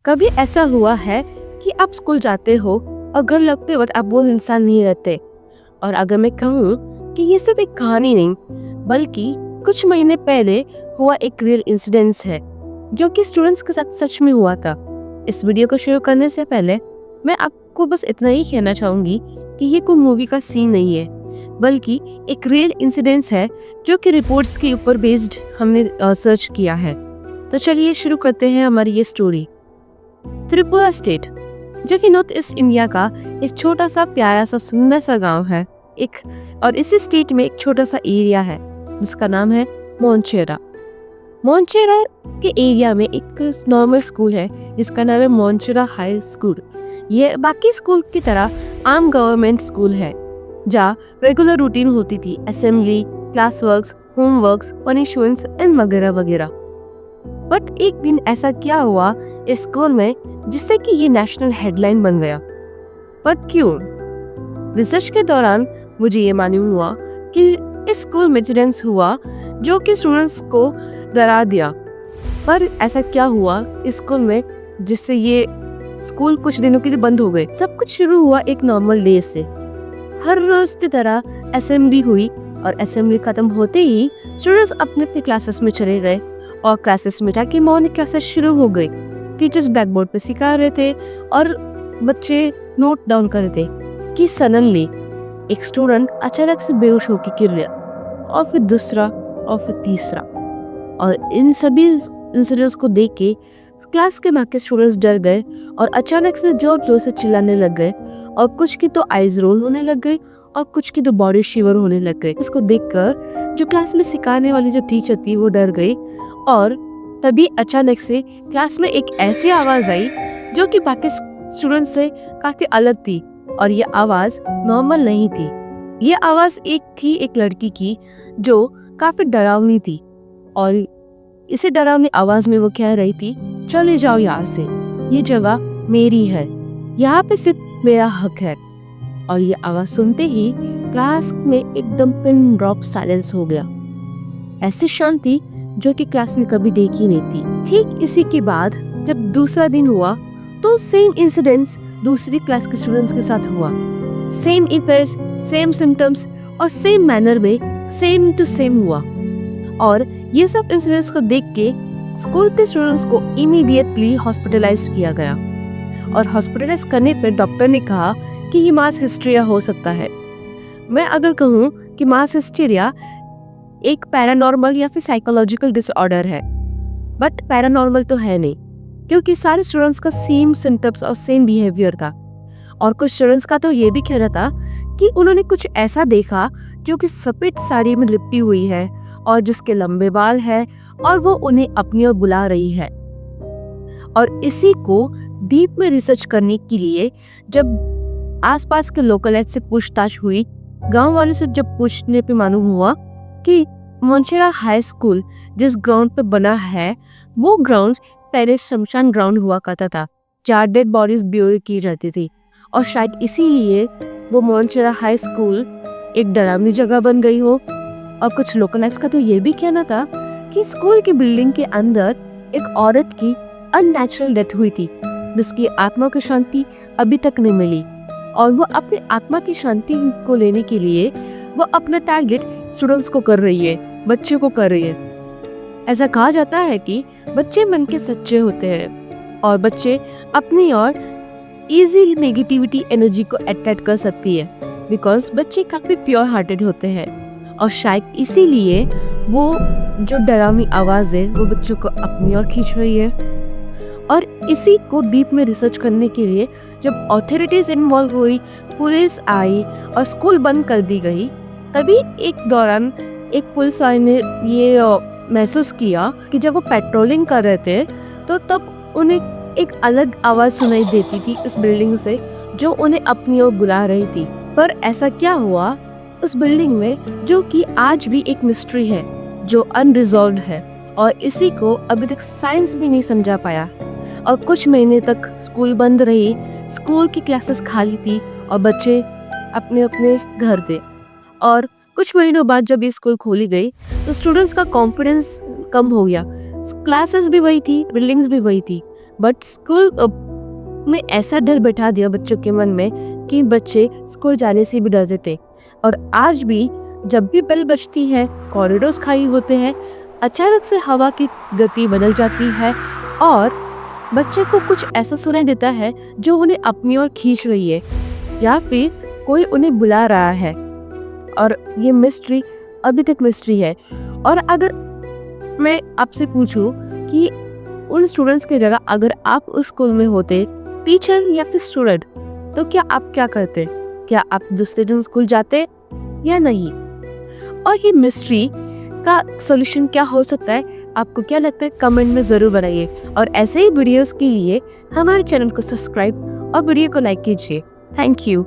कभी ऐसा हुआ है कि आप स्कूल जाते हो और घर लगते वक्त आप वो इंसान नहीं रहते। और अगर मैं कहूँ कि ये सिर्फ एक कहानी नहीं बल्कि कुछ महीने पहले हुआ एक रियल इंसिडेंस है जो कि स्टूडेंट्स के साथ सच में हुआ था। इस वीडियो को शुरू करने से पहले मैं आपको बस इतना ही कहना चाहूंगी कि ये कोई मूवी का सीन नहीं है बल्कि एक रियल इंसिडेंस है जो कि रिपोर्ट्स के ऊपर बेस्ड हमने सर्च किया है। तो चलिए शुरू करते हैं हमारी ये स्टोरी। त्रिपुरा स्टेट जो कि नॉर्थ ईस्ट इंडिया का एक छोटा सा प्यारा सा सुंदर सा गांव है और इसी स्टेट में एक छोटा सा एरिया है जिसका नाम है मोन्चेरा। मोन्चेरा के एरिया में एक नॉर्मल स्कूल है जिसका नाम है मोन्चेरा हाई स्कूल। ये बाकी स्कूल की तरह आम गवर्नमेंट स्कूल है जहाँ रेगुलर रूटीन होती थी, assembly, class works, homeworks, punishments and वगैरह वगैरह। बट एक दिन ऐसा क्या हुआ इस स्कूल में जिससे कि ये नेशनल हेडलाइन बन गया। बट क्यों? रिसर्च के दौरान मुझे ये मालूम हुआ कि इस स्कूल में इंसिडेंस हुआ जो कि स्टूडेंट्स को डरा दिया। पर ऐसा क्या हुआ इस स्कूल में जिससे ये स्कूल कुछ दिनों के लिए बंद हो गए। सब कुछ शुरू हुआ एक नॉर्मल डे से। हर रोज की तरह असेंबली हुई और असेंबली खत्म होते ही स्टूडेंट्स अपने अपने क्लासेस में चले गए और क्लासेस में जाके मॉर्निंग क्लासेस शुरू हो गई। टीचर्स ब्लैक बोर्ड पे सिखा रहे थे और बच्चे नोट डाउन कर रहे थे कि सडनली एक स्टूडेंट अचानक से बेहोश होकर गिर गया और फिर दूसरा और फिर तीसरा। और इन सभी इंसिडेंट्स को देख के क्लास के बाकी स्टूडेंट्स डर गए और अचानक से जोर जोर से चिल्लाने लग गए और कुछ की तो आईज रोल होने लग गई और कुछ की तो बॉडी शिवर होने लग गई। इसको देखकर जो क्लास में सिखाने वाली जो टीचर थी वो डर गई और तभी अचानक से क्लास में एक ऐसी आवाज आई जो कि बाकी स्टूडेंट से काफी अलग थी और ये आवाज नॉर्मल नहीं थी। ये आवाज एक लड़की की जो काफी डरावनी थी और इसे डरावनी आवाज में वो कह रही थी, चले जाओ यहाँ से, ये जगह मेरी है, यहाँ पे सिर्फ मेरा हक है। और ये आवाज सुनते ही क्लास में एकदम पिन ड्रॉप साइलेंस हो गया। ऐसी शांति जो कि क्लास में कभी देखी नहीं थी। ठीक इसी के बाद जब दूसरा दिन हुआ तो सेम इंसिडेंट्स दूसरी क्लास के स्टूडेंट्स के साथ हुआ। सेम इफेक्ट्स, सेम सिम्टम्स और सेम मैनर में सेम टू सेम हुआ। और ये सब इंसिडेंट्स को देख के स्कूल के स्टूडेंट्स को इमीडिएटली हॉस्पिटलाइज किया गया और हॉस्पिटलाइज करने पर डॉक्टर ने कहा कि ये मास हिस्टीरिया हो सकता है। मैं अगर कहूँ कि मास हिस्टीरिया एक पैरानॉर्मल या फिर साइकोलॉजिकल डिसऑर्डर है, बट पैरानॉर्मल तो है नहीं क्योंकि सारे स्टूडेंट्स का सेम सिम्टम्स और सेम बिहेवियर था। और कुछ स्टूडेंट्स का तो ये भी कहना था कि उन्होंने कुछ ऐसा देखा जो कि सफेद साड़ी में लिपटी हुई है और जिसके लंबे बाल है और वो उन्हें अपनी ओर बुला रही है। और इसी को डीप में रिसर्च करने के लिए जब आसपास के लोकल से पूछताछ हुई, गांव वालों से जब पूछने पे मालूम हुआ कि मोन्चेरा हाई स्कूल जिस ग्राउंड पे बना है वो ग्राउंड पहले शमशान ग्राउंड हुआ करता था जहाँ डेड बॉडीज ब्यूरी की जाती थी। और शायद इसीलिए वो मोन्चेरा हाई स्कूल एक डरावनी जगह बन गई हो। और कुछ लोकलाइज का तो ये भी कहना था कि स्कूल की बिल्डिंग के अंदर एक औरत की अननेचुरल डेथ हुई थी जिसकी आत्मा की शांति अभी तक नहीं मिली और वो अपनी आत्मा की शांति को लेने के लिए वो अपना टारगेट स्टूडेंट्स को कर रही है, बच्चों को कर रही है। ऐसा कहा जाता है कि बच्चे मन के सच्चे होते हैं और बच्चे अपनी और इजीली नेगेटिविटी एनर्जी को अट्रैक्ट कर सकती है बिकॉज बच्चे काफी प्योर हार्टेड होते हैं। और शायद इसीलिए वो जो डरावनी आवाज है वो बच्चों को अपनी ओर खींच रही है। और इसी को डीप में रिसर्च करने के लिए जब अथॉरिटीज इन्वॉल्व हुई, पुलिस आई और स्कूल बंद कर दी गई, तभी एक दौरान एक पुलिस वाले ने ये महसूस किया कि जब वो पेट्रोलिंग कर रहे थे तो तब उन्हें एक अलग आवाज सुनाई देती थी इस बिल्डिंग से जो उन्हें अपनी ओर बुला रही थी। पर ऐसा क्या हुआ उस बिल्डिंग में जो कि आज भी एक मिस्ट्री है जो अनरिजॉल्व्ड है और इसी को अभी तक साइंस भी नहीं समझा पाया। और कुछ महीने तक स्कूल बंद रही, स्कूल की क्लासेस खाली थी और बच्चे अपने अपने घर थे। और कुछ महीनों बाद जब ये स्कूल खोली गई तो स्टूडेंट्स का कॉन्फिडेंस कम हो गया। क्लासेस भी वही थी, बिल्डिंग्स भी वही थी, बट स्कूल में ऐसा डर बैठा दिया बच्चों के मन में कि बच्चे स्कूल जाने से भी डरते थे। और आज भी जब भी बेल बजती है, कॉरिडोर्स खाली होते हैं, अचानक से हवा की गति बदल जाती है और बच्चे को कुछ ऐसा सुनाई देता है जो उन्हें अपनी ओर खींच रही है या फिर कोई उन्हें बुला रहा है। और ये मिस्ट्री अभी तक मिस्ट्री है। और अगर मैं आपसे पूछूं कि उन स्टूडेंट्स की जगह अगर आप उस स्कूल में होते, टीचर या फिर स्टूडेंट, तो क्या आप क्या करते? क्या आप दूसरे दिन स्कूल जाते या नहीं? और ये मिस्ट्री का सॉल्यूशन क्या हो सकता है, आपको क्या लगता है, कमेंट में ज़रूर बताइए। और ऐसे ही वीडियोस के लिए हमारे चैनल को सब्सक्राइब और वीडियो को लाइक कीजिए। Thank you.